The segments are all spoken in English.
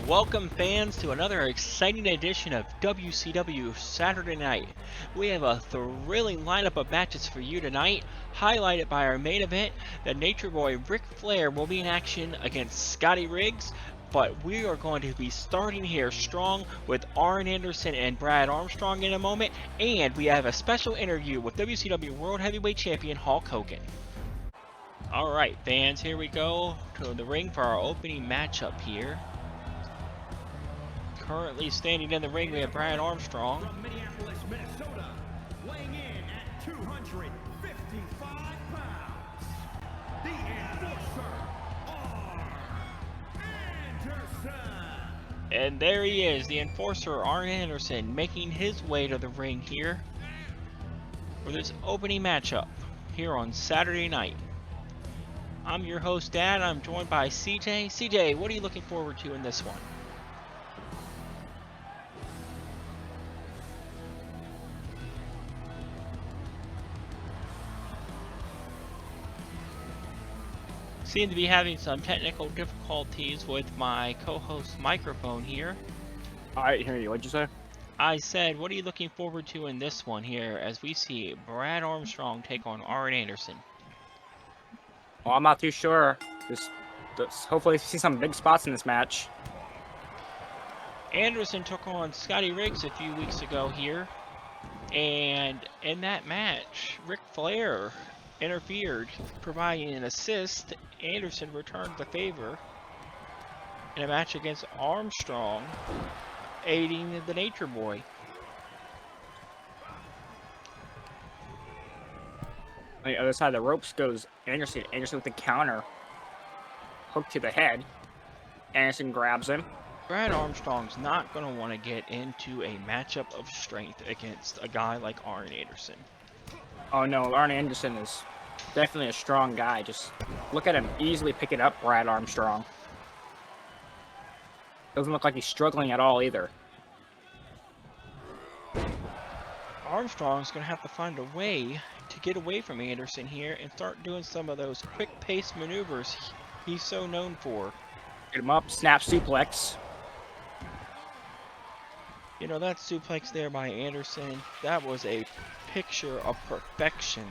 Welcome fans to another exciting edition of WCW Saturday Night. We have a thrilling lineup of matches for you tonight, highlighted by our main event. The Nature Boy Ric Flair will be in action against Scotty Riggs, but we are going to be starting here strong with Arn Anderson and Brad Armstrong in a moment, and we have a special interview with WCW World Heavyweight Champion Hulk Hogan. Alright fans, here we go to the ring for our opening matchup here. Currently standing in the ring, we have Brad Armstrong. From Minneapolis, Minnesota, weighing in at 255 pounds, the Enforcer, Arn Anderson. And there he is, the Enforcer, Arn Anderson, making his way to the ring here for this opening matchup here on Saturday night. I'm your host, Dad. I'm joined by CJ. CJ, what are you looking forward to in this one? Seem to be having some technical difficulties with my co-host microphone here. I hear you. What'd you say? I said, what are you looking forward to in this one here as we see Brad Armstrong take on Arn Anderson? Well, I'm not too sure. Just hopefully see some big spots in this match. Anderson took on Scotty Riggs a few weeks ago here, and in that match, Ric Flair interfered, providing an assist. Anderson returned the favor in a match against Armstrong, aiding the Nature Boy. On the other side of the ropes goes Anderson. Anderson with the counter. Hook to the head. Anderson grabs him. Brad Armstrong's not going to want to get into a matchup of strength against a guy like Arn Anderson. Oh no, Arn Anderson is definitely a strong guy. Just look at him easily picking up Brad Armstrong. Doesn't look like he's struggling at all either. Armstrong's going to have to find a way to get away from Anderson here and start doing some of those quick-paced maneuvers he's so known for. Get him up, snap suplex. You know, that suplex there by Anderson, that was a picture of perfection.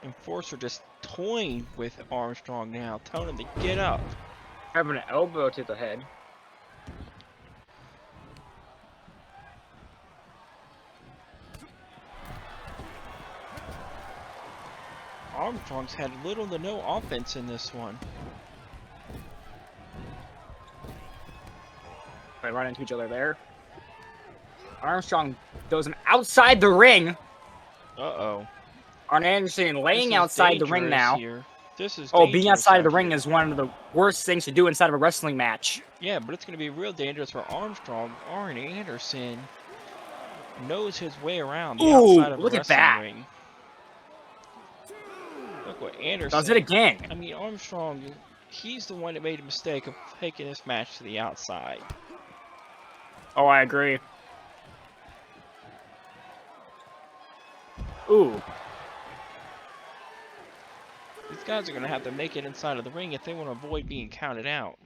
Enforcer just toying with Armstrong now, telling him to get up. Having an elbow to the head. Armstrong's had little to no offense in this one. They run into each other there. Armstrong throws him outside the ring. Uh-oh. Arn Anderson laying outside the ring now. Here. This is Being outside the ring is one of the worst things to do inside of a wrestling match. Yeah, but it's going to be real dangerous for Armstrong. Arn Anderson knows his way around the outside of a wrestling ring. Look what Anderson does it again. I mean, Armstrong, he's the one that made a mistake of taking this match to the outside. Oh, I agree. Ooh. These guys are going to have to make it inside of the ring if they want to avoid being counted out.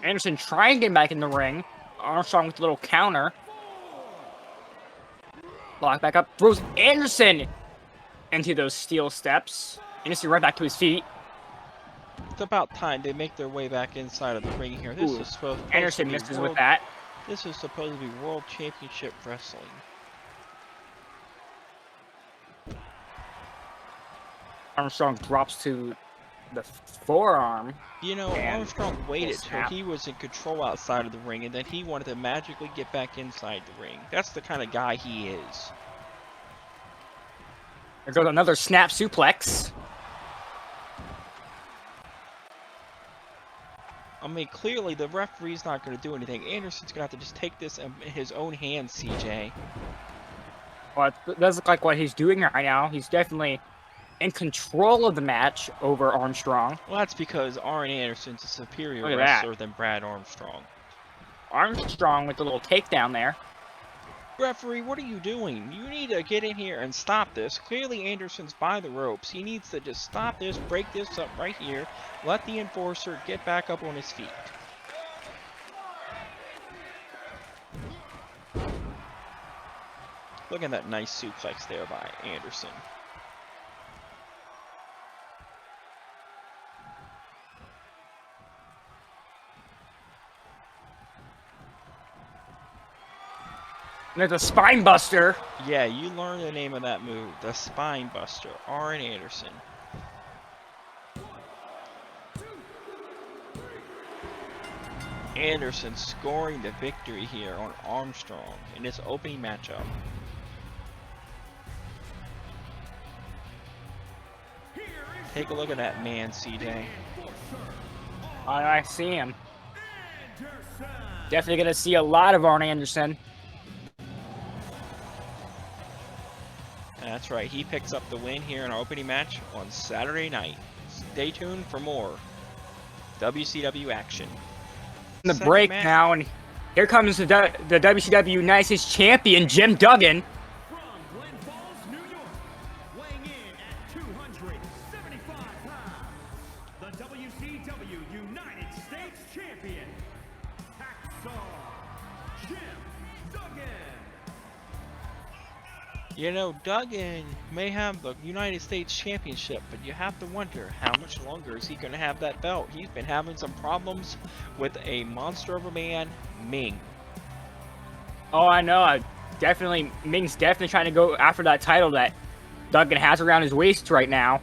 Anderson trying to get back in the ring. Armstrong with a little counter. Lock back up. Throws Anderson into those steel steps. Anderson right back to his feet. It's about time they make their way back inside of the ring here. This is supposed Anderson to be misses with that. This is supposed to be World Championship Wrestling. Armstrong drops to the forearm. You know, Armstrong waited till he was in control outside of the ring, and then he wanted to magically get back inside the ring. That's the kind of guy he is. There goes another snap suplex. I mean, clearly the referee's not going to do anything. Anderson's going to have to just take this in his own hands, CJ. Well, it does look like what he's doing right now. He's definitely in control of the match over Armstrong. Well, that's because Arn Anderson's a superior wrestler than Brad Armstrong. Armstrong with a little takedown there. Referee, what are you doing? You need to get in here and stop this. Clearly Anderson's by the ropes. He needs to just stop this, break this up right here. Let the enforcer get back up on his feet. Look at that nice suplex there by Anderson. There's a spine buster. Yeah, you learn the name of that move, the Spine Buster, Arn Anderson. Anderson scoring the victory here on Armstrong in his opening matchup. Take a look at that man, CJ. I see him. Definitely going to see a lot of Arn Anderson. That's right, he picks up the win here in our opening match on Saturday night. Stay tuned for more WCW action. The break now, and here comes the WCW United States Champion, Jim Duggan. From Glen Falls, New York, weighing in at 275 pounds, the WCW United States Champion, Hacksaw Jim Duggan. You know, Duggan may have the United States Championship, but you have to wonder how much longer is he going to have that belt. He's been having some problems with a monster of a man, Meng. Oh, I know. Meng's definitely trying to go after that title that Duggan has around his waist right now.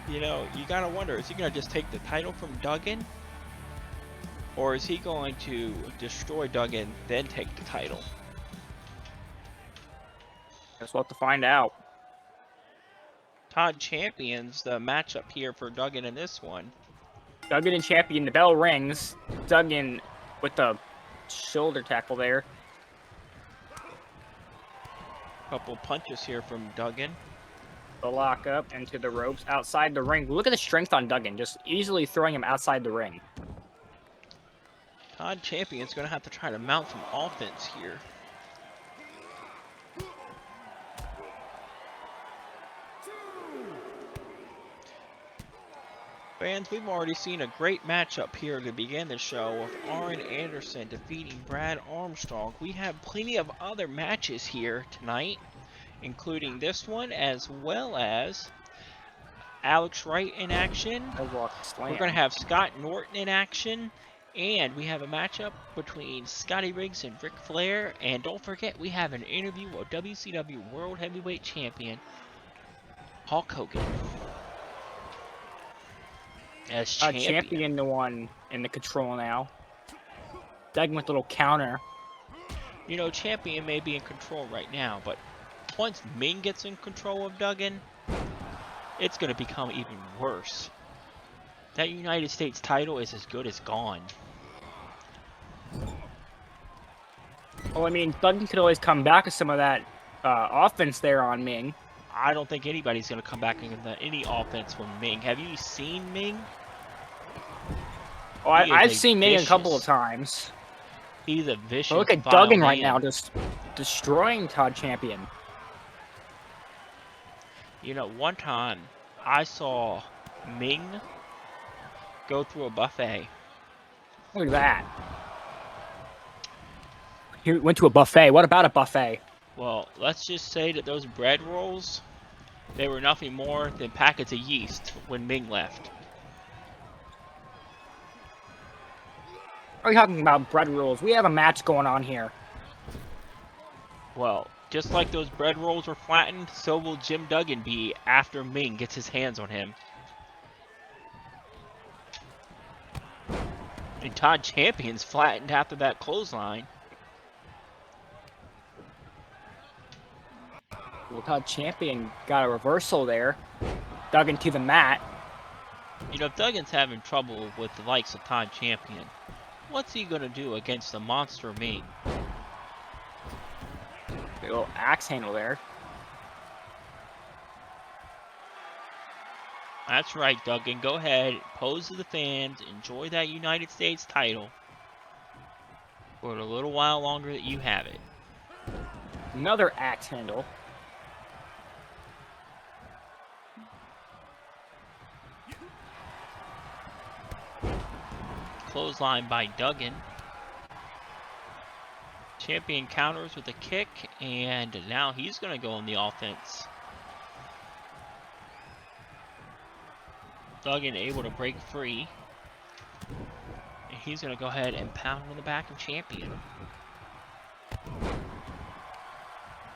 You know, you got to wonder, is he going to just take the title from Duggan? Or is he going to destroy Duggan, then take the title? Guess we'll have to find out. Todd champions the matchup here for Duggan in this one. Duggan and champion, the bell rings. Duggan with the shoulder tackle there. Couple punches here from Duggan. The lock up into the ropes outside the ring. Look at the strength on Duggan, just easily throwing him outside the ring. Todd champion's going to have to try to mount some offense here. Fans, we've already seen a great matchup here to begin the show with Arn Anderson defeating Brad Armstrong. We have plenty of other matches here tonight, including this one, as well as Alex Wright in action. We're going to have Scott Norton in action, and we have a matchup between Scotty Riggs and Ric Flair. And don't forget, we have an interview with WCW World Heavyweight Champion Hulk Hogan. As champion the one in the control now. Duggan with a little counter. You know, champion may be in control right now, but once Meng gets in control of Duggan, it's going to become even worse. That United States title is as good as gone. Well, I mean, Duggan could always come back with some of that offense there on Meng. I don't think anybody's going to come back into any offense from Meng. Have you seen Meng? Oh, I've seen Meng a couple of times. He's a vicious. But look at Duggan right now, just destroying Todd Champion. You know, one time I saw Meng go through a buffet. Look at that. He went to a buffet. What about a buffet? Well, let's just say that those bread rolls, they were nothing more than packets of yeast when Meng left. Are you talking about bread rolls? We have a match going on here. Well, just like those bread rolls were flattened, so will Jim Duggan be after Meng gets his hands on him. And Todd Champion's flattened after that clothesline. Well, Todd Champion got a reversal there. Duggan to the mat. You know, if Duggan's having trouble with the likes of Todd Champion, what's he going to do against the monster Meng? A little axe handle there. That's right, Duggan. Go ahead, pose to the fans, enjoy that United States title for a little while longer that you have it. Another axe handle. Clothesline by Duggan. Champion counters with a kick, and now he's going to go on the offense. Duggan able to break free. And he's going to go ahead and pound on the back of Champion.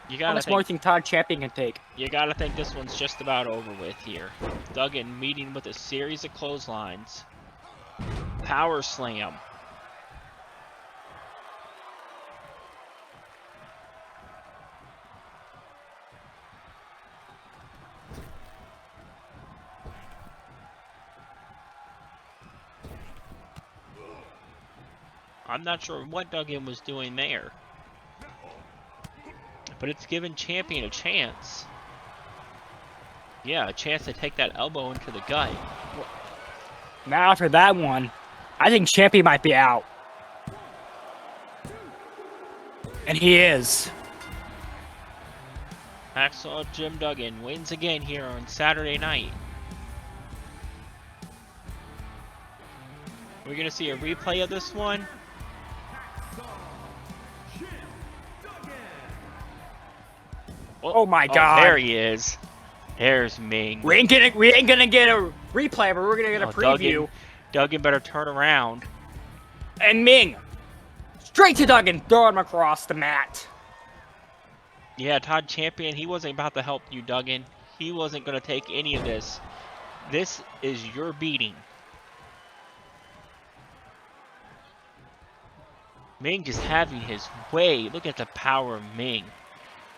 How much more do you think Todd Champion can take? You got to think this one's just about over with here. Duggan meeting with a series of clotheslines. Power slam. I'm not sure what Duggan was doing there. But it's given Champion a chance. Yeah, a chance to take that elbow into the gut. Now after that one, I think Champion might be out. And he is. Hacksaw Jim Duggan wins again here on Saturday night. We're going to see a replay of this one. Oh my God! There he is. There's Meng. We ain't gonna get a replay, but we're gonna get a preview. Duggan better turn around. And Meng, straight to Duggan, throw him across the mat. Yeah, Todd Champion, he wasn't about to help you, Duggan. He wasn't gonna take any of this. This is your beating. Meng just having his way. Look at the power of Meng.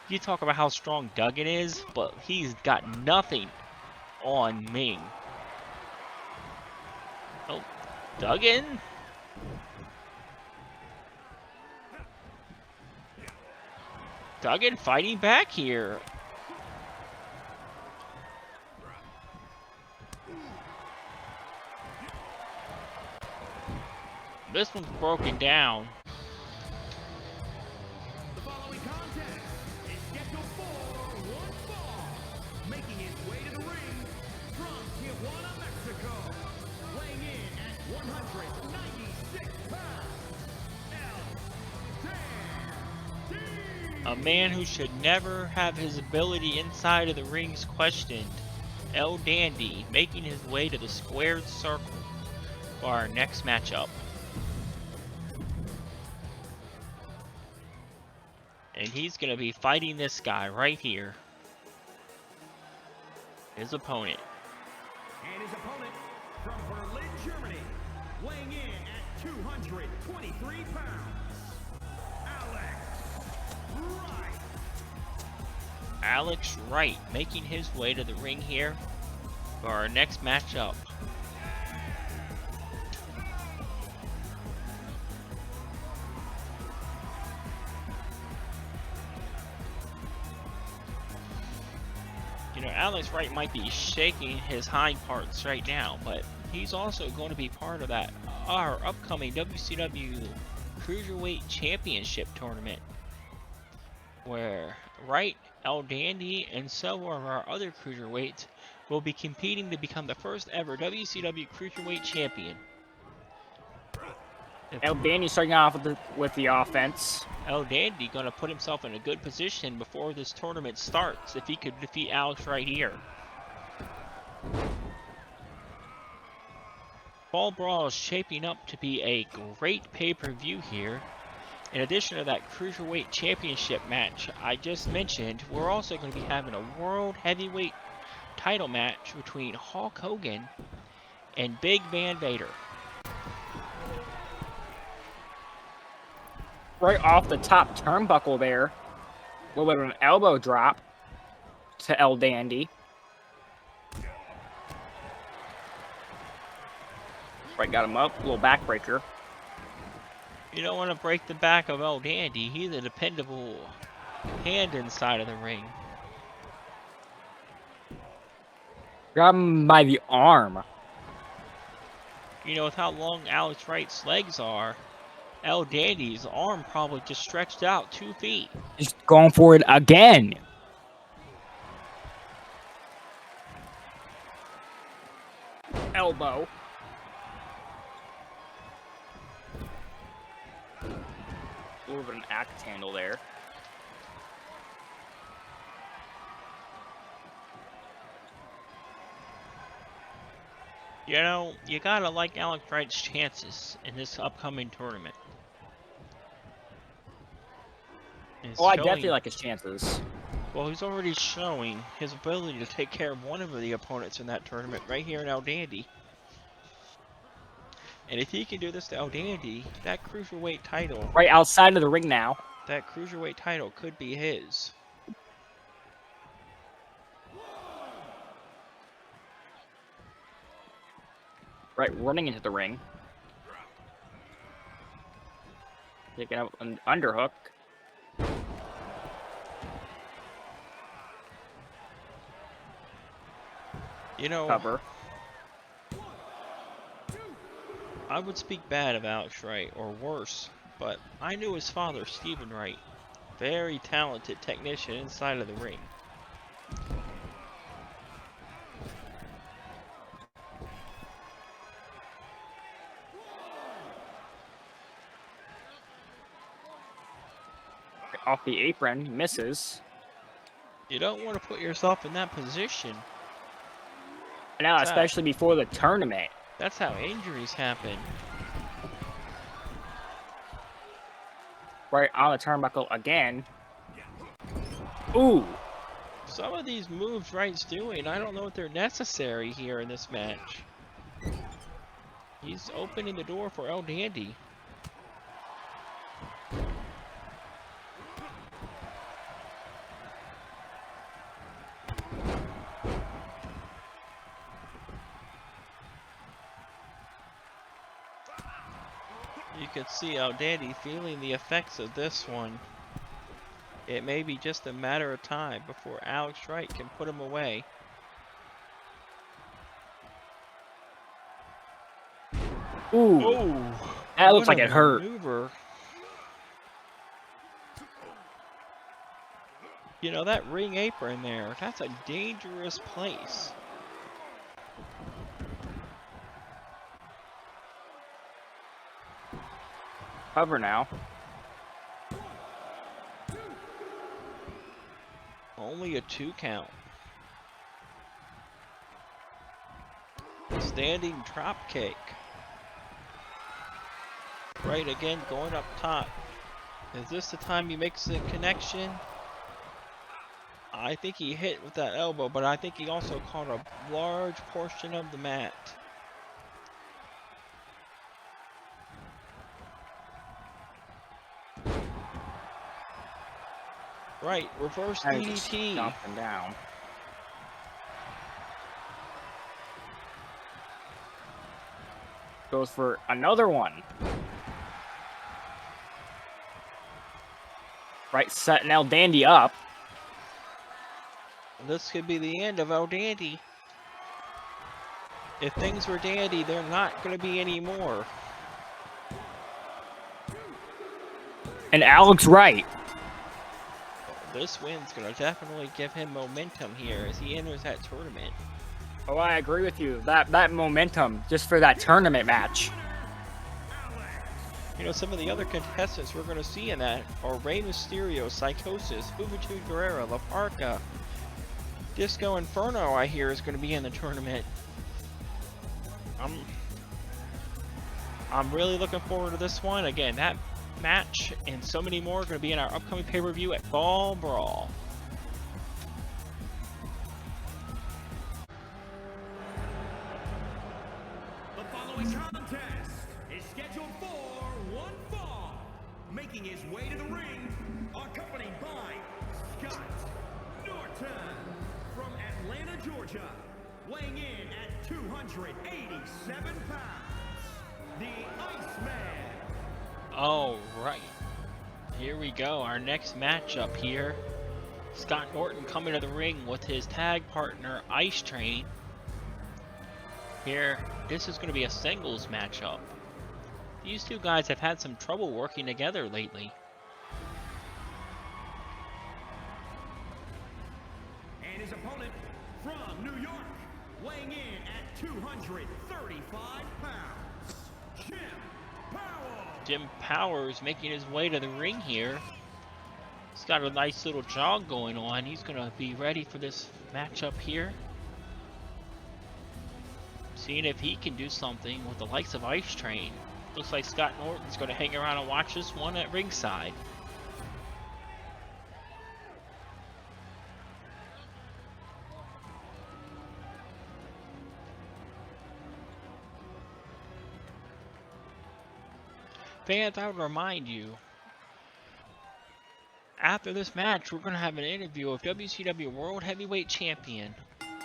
You talk about how strong Duggan is, but he's got nothing on Meng. Oh, Duggan? Duggan fighting back here. This one's broken down. A man who should never have his ability inside of the rings questioned, El Dandy, making his way to the squared circle for our next matchup. And he's going to be fighting this guy right here. His opponent. And his opponent from Berlin, Germany, weighing in at 223 pounds, Alex Wright making his way to the ring here for our next matchup. You know, Alex Wright might be shaking his hind parts right now, but he's also going to be part of our upcoming WCW Cruiserweight Championship tournament, where Wright, El Dandy, and several of our other cruiserweights will be competing to become the first ever WCW Cruiserweight Champion. El Dandy starting off with the offense. El Dandy gonna put himself in a good position before this tournament starts if he could defeat Alex right here. Fall Brawl is shaping up to be a great pay-per-view here. In addition to that Cruiserweight Championship match I just mentioned, we're also going to be having a World Heavyweight title match between Hulk Hogan and Big Van Vader. Right off the top turnbuckle there. A little bit of an elbow drop to El Dandy. Right, got him up. A little backbreaker. You don't want to break the back of El Dandy. He's a dependable hand inside of the ring. Grab him by the arm. You know, with how long Alex Wright's legs are, El Dandy's arm probably just stretched out 2 feet. He's going for it again. Elbow. A little bit of an axe handle there. You know, you gotta like Alex Wright's chances in this upcoming tournament. He's I showing- definitely like his chances. Well, he's already showing his ability to take care of one of the opponents in that tournament right here in El Dandy. And if he can do this to El Dandy, that cruiserweight title, Right outside of the ring now. that cruiserweight title could be his. Right, running into the ring. Taking out an underhook. You know, Cover. I would speak bad of Alex Wright, or worse, but I knew his father, Stephen Wright. Very talented technician inside of the ring. Off the apron, misses. You don't want to put yourself in that position. Now, What's that? especially before the tournament. That's how injuries happen. Right on the turnbuckle again. Ooh. Some of these moves Wright's doing, I don't know if they're necessary here in this match. He's opening the door for El Dandy. You can see El Dandy feeling the effects of this one. It may be just a matter of time before Alex Wright can put him away. Ooh. Oh, That looks what like a it hurt. maneuver. You know, that ring apron there, that's a dangerous place. Cover now. Only a 2 count. Standing drop kick. Right again, going up top. Is this the time he makes the connection? I think he hit with that elbow, but I think he also caught a large portion of the mat. Right, reverse That is just DDT. stomping down. Goes for another one. Right, setting El Dandy up. This could be the end of El Dandy. If things were dandy, they're not going to be anymore. And Alex Wright. This win's going to definitely give him momentum here as he enters that tournament. Oh, I agree with you. That momentum just for that tournament match. You know, some of the other contestants we're going to see in that are Rey Mysterio, Psychosis, Juventud Guerrera, La Parca, Disco Inferno, I hear, is going to be in the tournament. I'm really looking forward to this one. Again, that match and so many more are going to be in our upcoming pay-per-view at Fall Brawl. The following contest is scheduled for one fall. Making his way to the ring, accompanied by Scott Norton from Atlanta, Georgia, weighing in at 287 pounds, the Iceman. All right, here we go. Our next matchup here. Scott Norton coming to the ring with his tag partner Ice Train. Here, this is going to be a singles matchup. These two guys have had some trouble working together lately. And his opponent from New York, weighing in at 235 pounds, Jim Powell. Jim Powers making his way to the ring here. He's got a nice little jog going on. He's going to be ready for this matchup here. Seeing if he can do something with the likes of Ice Train. Looks like Scott Norton's going to hang around and watch this one at ringside. Fans, I would remind you, after this match, we're going to have an interview of WCW World Heavyweight Champion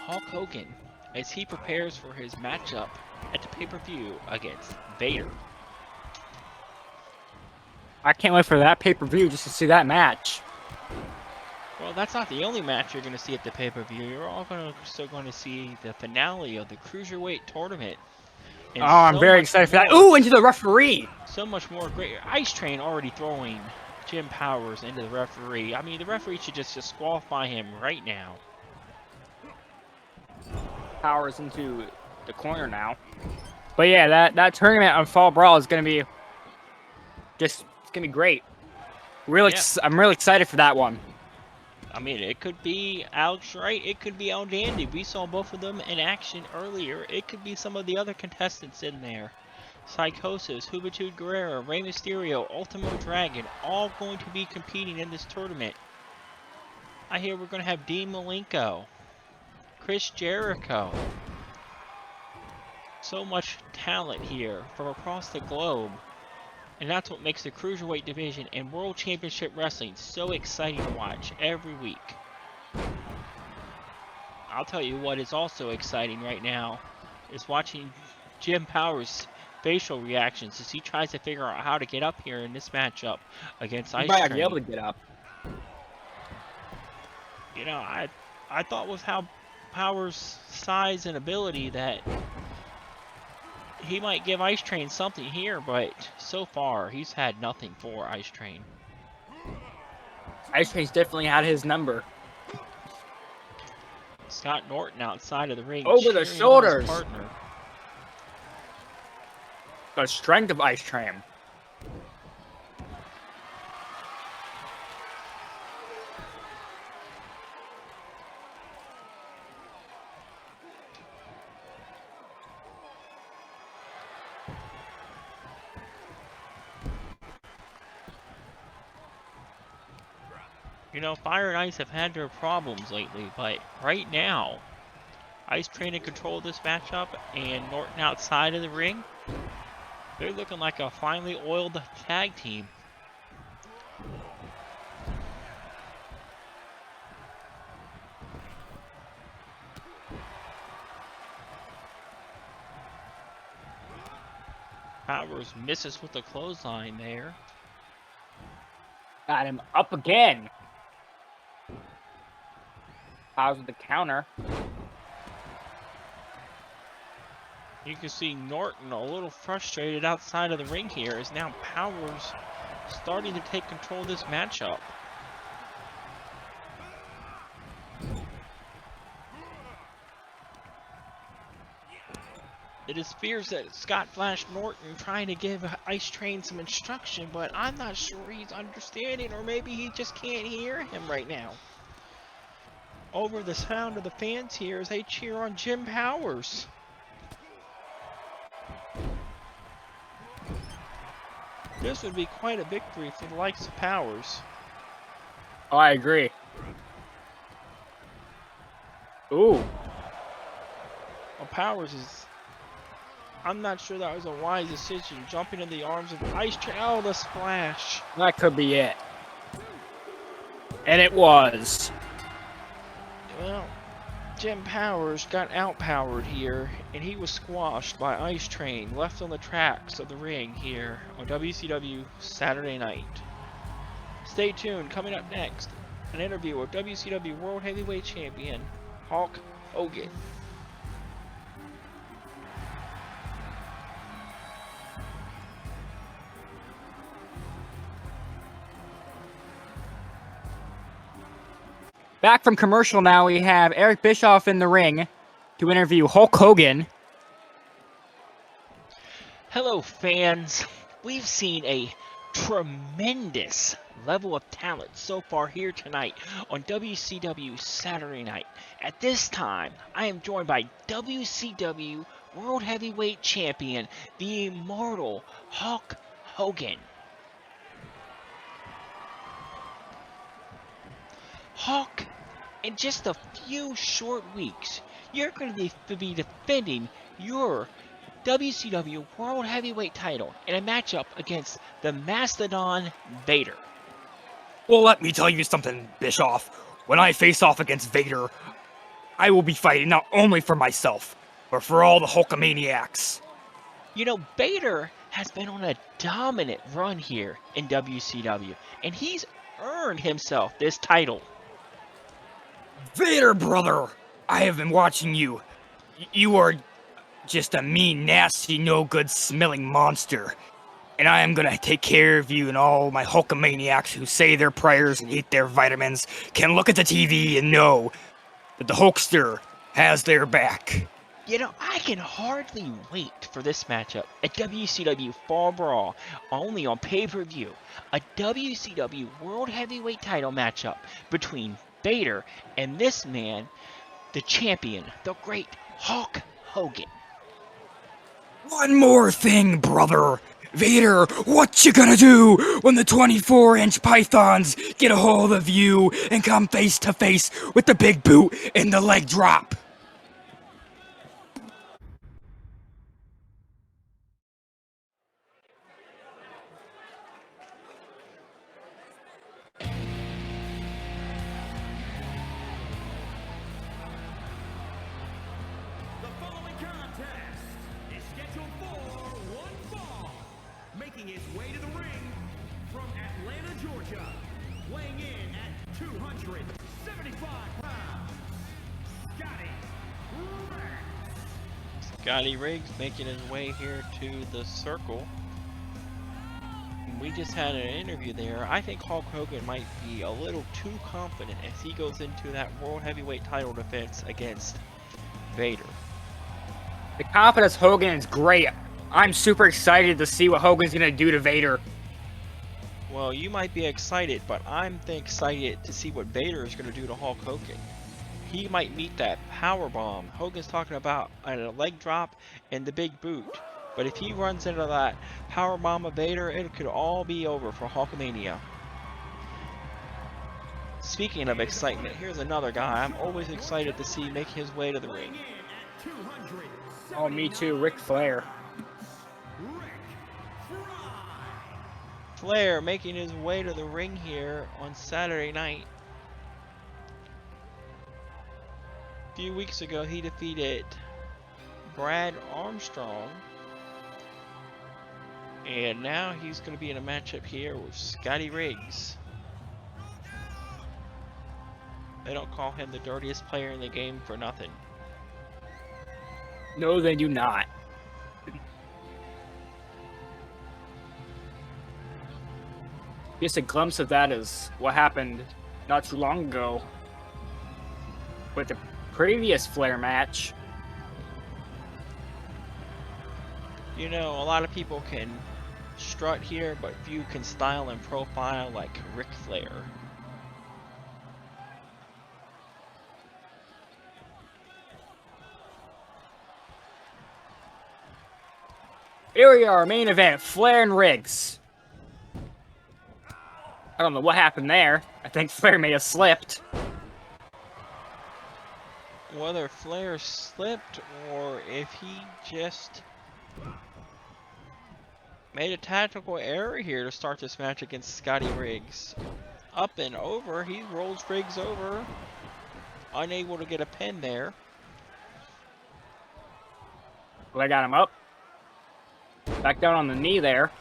Hulk Hogan as he prepares for his matchup at the pay-per-view against Vader. I can't wait for that pay-per-view just to see that match. Well, that's not the only match you're going to see at the pay-per-view. You're still going to see the finale of the Cruiserweight tournament. And I'm very excited for that. Ooh, into the referee! So much more great. Ice Train already throwing Jim Powers into the referee. I mean, the referee should just disqualify him right now. Powers into the corner now. But yeah, that tournament on Fall Brawl is going to be it's going to be great. Really, Yeah. I'm really excited for that one. I mean, it could be Alex Wright, it could be El Dandy. We saw both of them in action earlier. It could be some of the other contestants in there. Psychosis, Juventud Guerrera, Rey Mysterio, Ultimo Dragon, all going to be competing in this tournament. I hear we're going to have Dean Malenko, Chris Jericho. So much talent here from across the globe. And that's what makes the Cruiserweight division and World Championship Wrestling so exciting to watch every week. I'll tell you what is also exciting right now is watching Jim Powers' facial reactions as he tries to figure out how to get up here in this matchup against Ice He might not Train. be able to get up. You know, I thought with how Powers' size and ability that he might give Ice Train something here, but so far he's had nothing for Ice Train. Ice Train's definitely had his number. Scott Norton outside of the ring. Over the cheering on his shoulders. partner. The strength of Ice Train. You know, Fire and Ice have had their problems lately, but right now, Ice Train in control of this matchup and Norton outside of the ring, they're looking like a finely oiled tag team. Powers misses with the clothesline there. Got him up again. Powers with the counter. You can see Norton a little frustrated outside of the ring here as now Powers starting to take control of this matchup. It is fears that Scott Flash Norton trying to give Ice Train some instruction, but I'm not sure he's understanding, or maybe he just can't hear him right now. Over the sound of the fans here as they cheer on Jim Powers. This would be quite a victory for the likes of Powers. Oh, I agree. Ooh. Well, Powers is... I'm not sure that was a wise decision, jumping in the arms of Ice Train. Oh, the splash. That could be it. And it was. Well, Jim Powers got outpowered here, and he was squashed by Ice Train, left on the tracks of the ring here on WCW Saturday Night. Stay tuned, coming up next, an interview with WCW World Heavyweight Champion, Hulk Hogan. Back from commercial now, we have Eric Bischoff in the ring to interview Hulk Hogan. Hello, fans. We've seen a tremendous level of talent so far here tonight on WCW Saturday Night. At this time, I am joined by WCW World Heavyweight Champion, the immortal Hulk Hogan. Hulk, in just a few short weeks, you're going to be defending your WCW World Heavyweight title in a matchup against the Mastodon Vader. Well, let me tell you something, Bischoff. When I face off against Vader, I will be fighting not only for myself, but for all the Hulkamaniacs. You know, Vader has been on a dominant run here in WCW, and he's earned himself this title. Vader, brother! I have been watching you. You are just a mean, nasty, no-good smelling monster. And I am gonna take care of you, and all my Hulkamaniacs who say their prayers and eat their vitamins can look at the TV and know that the Hulkster has their back. You know, I can hardly wait for this matchup at WCW Fall Brawl, only on pay-per-view. A WCW World Heavyweight title matchup between Vader and this man, the champion, the great Hulk Hogan. One more thing, brother. Vader, what you gonna do when the 24-inch pythons get a hold of you and come face to face with the big boot and the leg drop? The following contest is scheduled for one fall. Making his way to the ring from Atlanta, Georgia, weighing in at 275 pounds, Scotty Wright. Scotty Riggs making his way here to the circle. We just had an interview there. I think Hulk Hogan might be a little too confident as he goes into that World Heavyweight title defense against Vader. The confidence Hogan is great. I'm super excited to see what Hogan's gonna do to Vader. Well, you might be excited, but I'm excited to see what Vader is going to do to Hulk Hogan. He might meet that power bomb. Hogan's talking about a leg drop and the big boot. But if he runs into that power bomb of Vader, it could all be over for Hulkamania. Speaking of excitement, here's another guy I'm always excited to see make his way to the ring. Oh, me too, Ric Flair. Flair making his way to the ring here on Saturday night. A few weeks ago, he defeated Brad Armstrong. And now he's going to be in a matchup here with Scotty Riggs. They don't call him the dirtiest player in the game for nothing. No, they do not. Just a glimpse of that is what happened not too long ago with the previous Flair match. You know, a lot of people can strut here, but few can style and profile like Ric Flair. Here we are, main event, Flair and Riggs. I don't know what happened there. I think Flair may have slipped. Whether Flair slipped or if he just made a tactical error here to start this match against Scotty Riggs. Up and over, he rolls Riggs over. Unable to get a pin there. Well, I got him up. Back down on the knee there.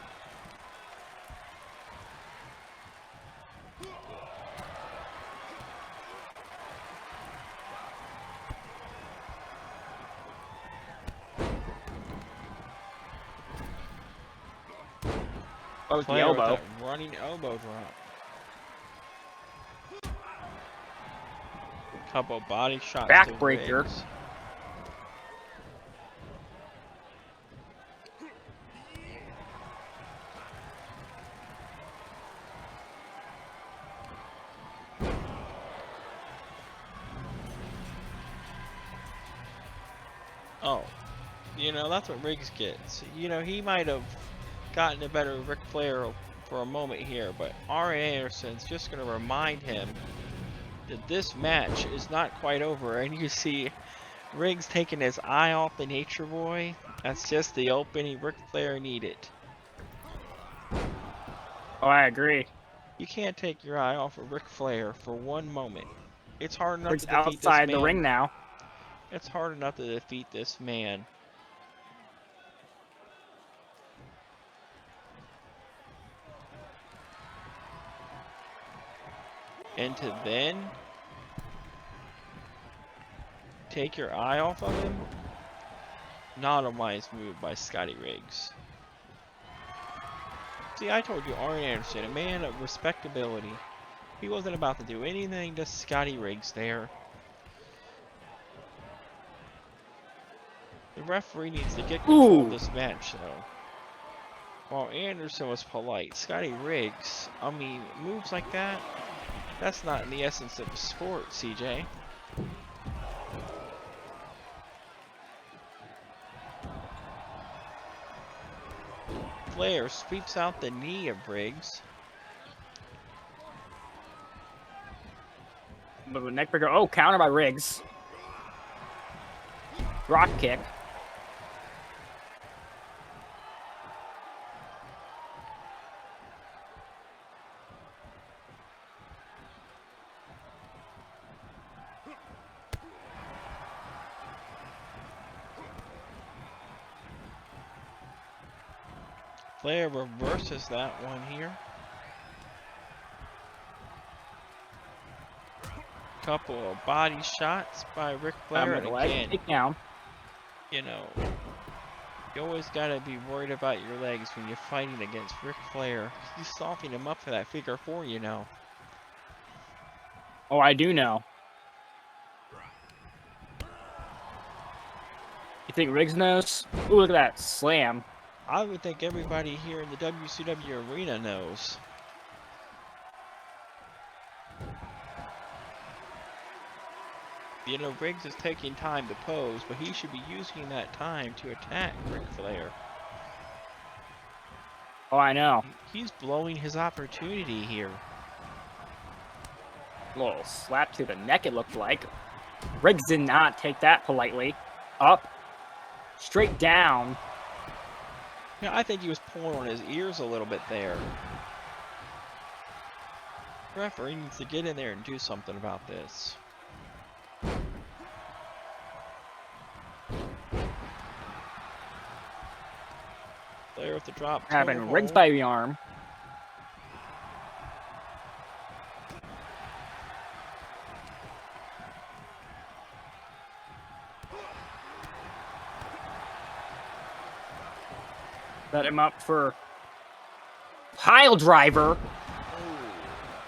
That was the Flair with elbow. that running elbow drop. Couple body shots. Backbreaker. To Riggs. Oh, you know, that's what Riggs gets. You know, he might have gotten a better Ric Flair for a moment here, but Arn Anderson's just going to remind him that this match is not quite over. And you see Riggs taking his eye off the Nature Boy. That's just the opening Ric Flair needed. Oh, I agree. You can't take your eye off of Ric Flair for one moment. It's hard enough Riggs to defeat this outside man. the ring now. It's hard enough to defeat this man. And to then take your eye off of him? Not a wise move by Scotty Riggs. See, I told you, Arn Anderson, a man of respectability. He wasn't about to do anything to Scotty Riggs there. The referee needs to get control of this match, though. While Anderson was polite, Scotty Riggs, I mean, moves like that, that's not in the essence of the sport, CJ. Flair sweeps out the knee of Riggs. Neckbreaker. Oh, counter by Riggs. Drop kick. Flair reverses that one here. Couple of body shots by Ric Flair, and again, Take down. you know, you always gotta be worried about your legs when you're fighting against Ric Flair. He's softening him up for that figure 4, you know. Oh, I do know. You think Riggs knows? Ooh, look at that slam. I would think everybody here in the WCW arena knows. You know, Riggs is taking time to pose, but he should be using that time to attack Ric Flair. Oh, I know. He's blowing his opportunity here. A little slap to the neck, it looked like. Riggs did not take that politely. Up. Straight down. Yeah, I think he was pulling on his ears a little bit there. The referee needs to get in there and do something about this. Flair with the drop. Having Riggs by the arm. Set him up for pile driver. Ooh,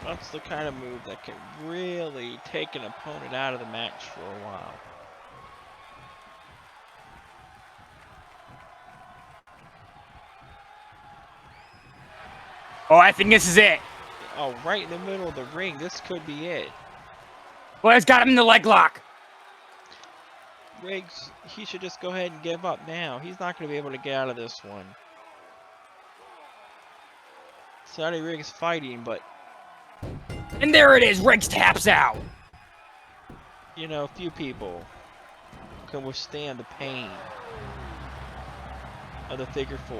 that's the kind of move that can really take an opponent out of the match for a while. Oh, I think this is it. Oh, right in the middle of the ring. This could be it. Well, it's got him in the leg lock. Riggs, he should just go ahead and give up now. He's not going to be able to get out of this one. Scotty Riggs fighting, but And there it is. Riggs taps out. you know, few people can withstand the pain of the figure 4.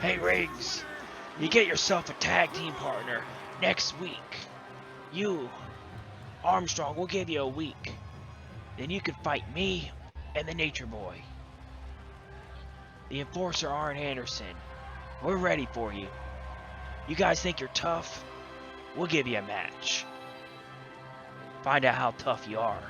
Hey Riggs, you get yourself a tag team partner next week. You, Armstrong, will give you a week. Then you can fight me and the Nature Boy. The Enforcer Arn Anderson. We're ready for you. You guys think you're tough? We'll give you a match. Find out how tough you are.